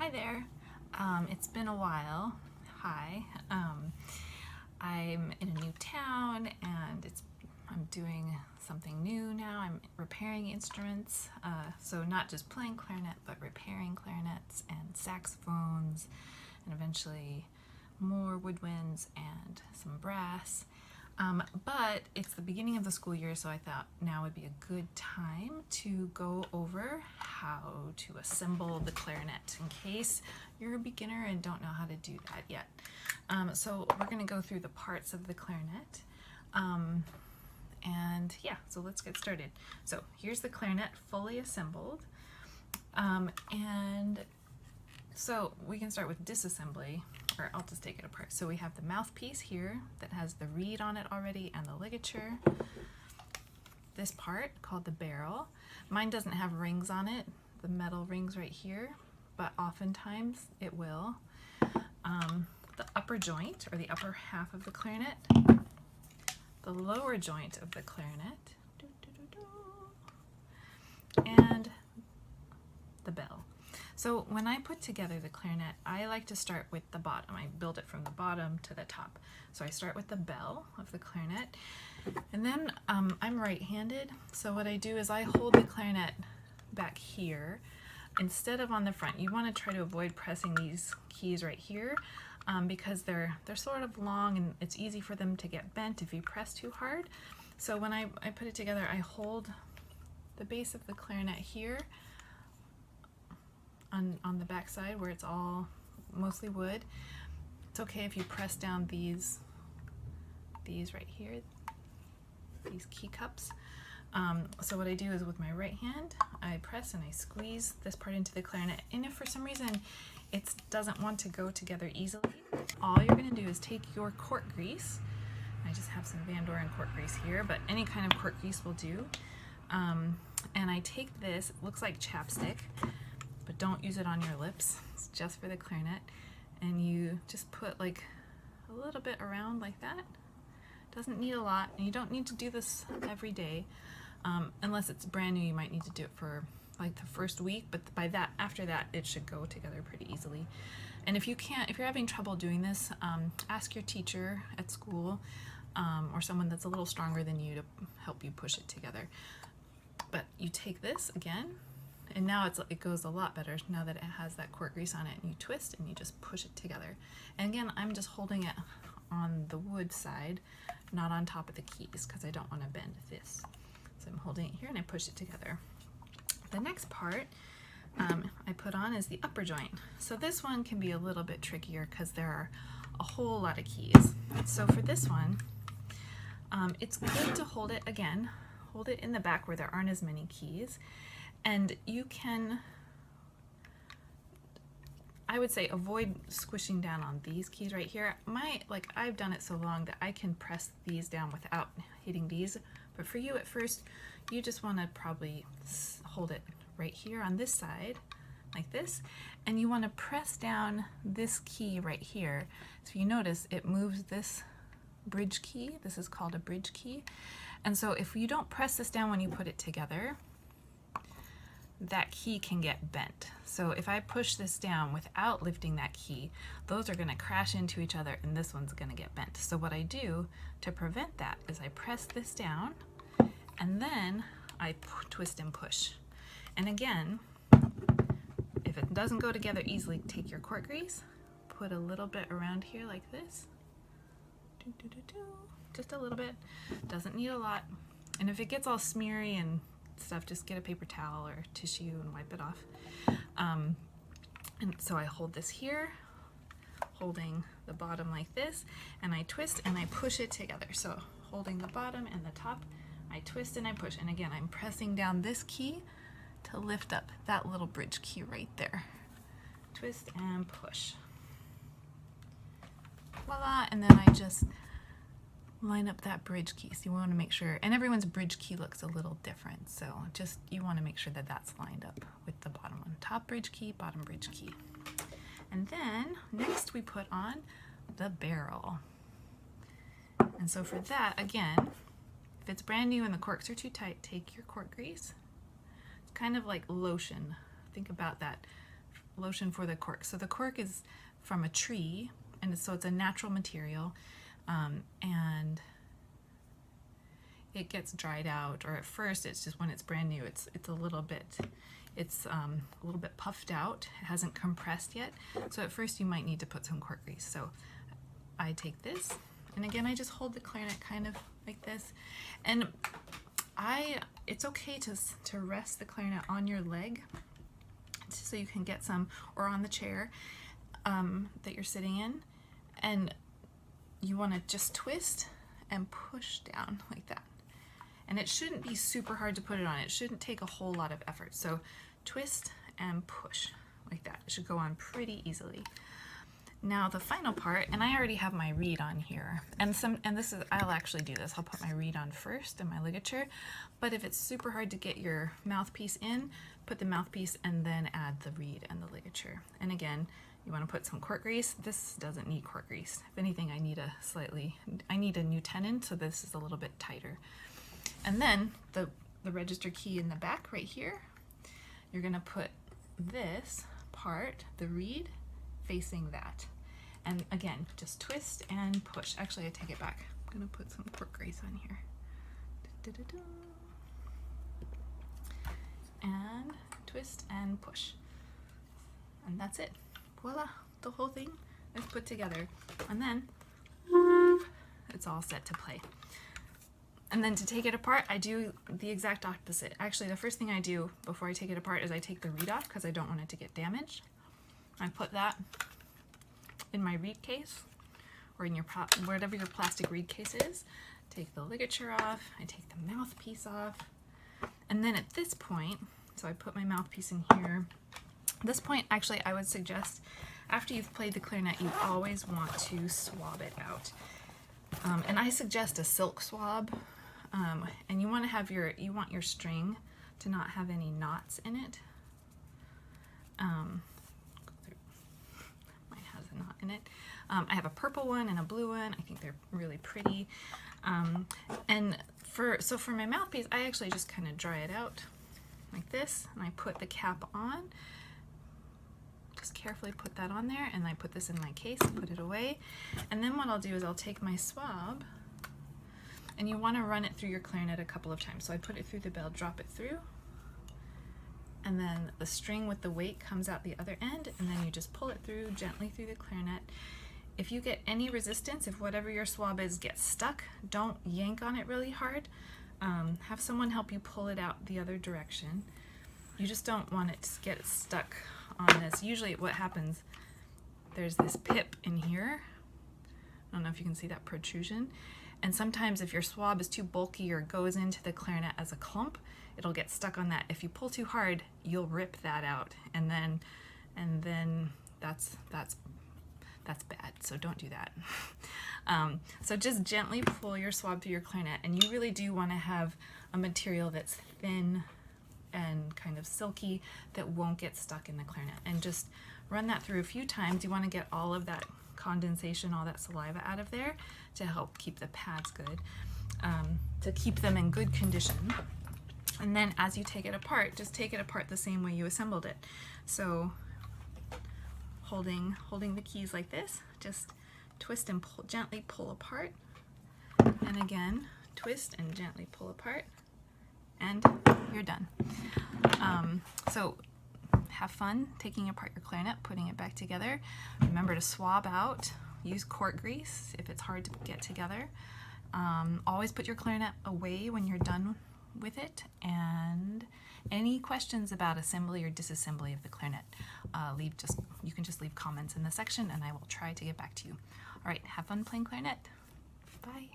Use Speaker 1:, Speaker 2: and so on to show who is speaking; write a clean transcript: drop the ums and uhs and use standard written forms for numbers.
Speaker 1: Hi there. It's been a while. Hi. I'm in a new town and I'm doing something new now. I'm repairing instruments. So not just playing clarinet, but repairing clarinets and saxophones and eventually more woodwinds and some brass. But it's the beginning of the school year, so I thought now would be a good time to go over how to assemble the clarinet in case you're a beginner and don't know how to do that yet. So we're going to go through the parts of the clarinet. And yeah, so let's get started. So here's the clarinet fully assembled. And so we can start with disassembly, or I'll just take it apart. So we have the mouthpiece here that has the reed on it already and the ligature. This part called the barrel. Mine doesn't have rings on it, the metal rings right here, but oftentimes it will. The upper joint, or the upper half of the clarinet. The lower joint of the clarinet. And the bell. So when I put together the clarinet, I like to start with the bottom. I build it from the bottom to the top. So I start with the bell of the clarinet, and then I'm right-handed, so what I do is I hold the clarinet back here instead of on the front. You want to try to avoid pressing these keys right here because they're sort of long and it's easy for them to get bent if you press too hard. So when I put it together, I hold the base of the clarinet here on the back side where it's all mostly wood. It's okay if you press down these right here, these key cups. So what I do is with my right hand, I press and I squeeze this part into the clarinet, and if for some reason it doesn't want to go together easily, all you're going to do is take your cork grease. I just have some Van Doren cork grease here, but any kind of cork grease will do. And I take this, it looks like chapstick, but don't use it on your lips, it's just for the clarinet, and you just put like a little bit around like that. Doesn't need a lot, and you don't need to do this every day. Unless it's brand new, you might need to do it for like the first week, but after that it should go together pretty easily. And if you're having trouble doing this, ask your teacher at school or someone that's a little stronger than you to help you push it together. But you take this again, and now it goes a lot better now that it has that cork grease on it, and you twist and you just push it together. And again, I'm just holding it on the wood side, not on top of the keys, because I don't want to bend this. So I'm holding it here and I push it together. The next part I put on is the upper joint. So this one can be a little bit trickier because there are a whole lot of keys. So for this one, it's good to hold it in the back where there aren't as many keys. And you can, I would say, avoid squishing down on these keys right here. I've done it so long that I can press these down without hitting these. But for you at first, you just want to probably hold it right here on this side, like this, and you want to press down this key right here. So if you notice, it moves this bridge key. This is called a bridge key. And so if you don't press this down when you put it together, that key can get bent. So if I push this down without lifting that key, those are going to crash into each other and this one's going to get bent. So what I do to prevent that is I press this down and then I twist and push. And again, if it doesn't go together easily, take your cork grease, put a little bit around here like this, just a little bit, doesn't need a lot. And if it gets all smeary and stuff, just get a paper towel or tissue and wipe it off. And so I hold this here, holding the bottom like this, and I twist and I push it together. So holding the bottom and the top, I twist and I push. And again, I'm pressing down this key to lift up that little bridge key right there. Twist and push. Voila, and then I just line up that bridge key. So you want to make sure, and everyone's bridge key looks a little different, so just you want to make sure that that's lined up with the bottom one. Top bridge key, bottom bridge key. And then next we put on the barrel. And so for that, again, if it's brand new and the corks are too tight, take your cork grease. It's kind of like lotion. Think about that lotion for the cork. So the cork is from a tree, and so it's a natural material, and it gets dried out, or at first it's just when it's brand new, it's a little bit puffed out. It hasn't compressed yet. So at first you might need to put some cork grease. So I take this, and again, I just hold the clarinet kind of like this, and it's okay to rest the clarinet on your leg so you can get some, or on the chair that you're sitting in, and you want to just twist and push down like that. And it shouldn't be super hard to put it on. It shouldn't take a whole lot of effort. So twist and push like that. It should go on pretty easily. Now the final part, and I already have my reed on here, and I'll actually do this. I'll put my reed on first and my ligature, but if it's super hard to get your mouthpiece in, put the mouthpiece and then add the reed and the ligature. And again, you want to put some cork grease. This doesn't need cork grease. If anything, I need a new tenon, so this is a little bit tighter. And then the register key in the back right here, you're gonna put this part, the reed, facing that. And again, just twist and push. Actually, I take it back. I'm gonna put some cork grease on here. And twist and push. And that's it. Voila, the whole thing is put together. And then it's all set to play. And then to take it apart, I do the exact opposite. Actually, the first thing I do before I take it apart is I take the reed off because I don't want it to get damaged. I put that in my reed case, or in your whatever your plastic reed case is. Take the ligature off, I take the mouthpiece off, and then at this point, so I put my mouthpiece in here. At this point, actually, I would suggest after you've played the clarinet, you always want to swab it out. And I suggest a silk swab, and you want to have your string to not have any knots in it. Mine has a knot in it. I have a purple one and a blue one. I think they're really pretty. And for my mouthpiece, I actually just kind of dry it out like this, and I put the cap on. Just carefully put that on there, and I put this in my case, put it away. And then what I'll do is I'll take my swab, and you want to run it through your clarinet a couple of times. So I put it through the bell, drop it through, and then the string with the weight comes out the other end, and then you just pull it through gently through the clarinet. If you get any resistance, if whatever your swab is gets stuck, don't yank on it really hard. Have someone help you pull it out the other direction. You just don't want it to get stuck on this. Usually what happens, there's this pip in here. I don't know if you can see that protrusion. And sometimes if your swab is too bulky or goes into the clarinet as a clump, it'll get stuck on that. If you pull too hard, you'll rip that out, and then that's bad. So don't do that. So just gently pull your swab through your clarinet, and you really do want to have a material that's thin and kind of silky that won't get stuck in the clarinet, and just run that through a few times. You want to get all of that condensation, all that saliva out of there to help keep the pads good, to keep them in good condition. And then as you take it apart, just take it apart the same way you assembled it. So holding the keys like this, just twist and pull, gently pull apart, and again twist and gently pull apart, and you're done. So have fun taking apart your clarinet, putting it back together. Remember to swab out, use cork grease if it's hard to get together. Always put your clarinet away when you're done with it. And any questions about assembly or disassembly of the clarinet, you can just leave comments in the section, and I will try to get back to you. All right, have fun playing clarinet. Bye.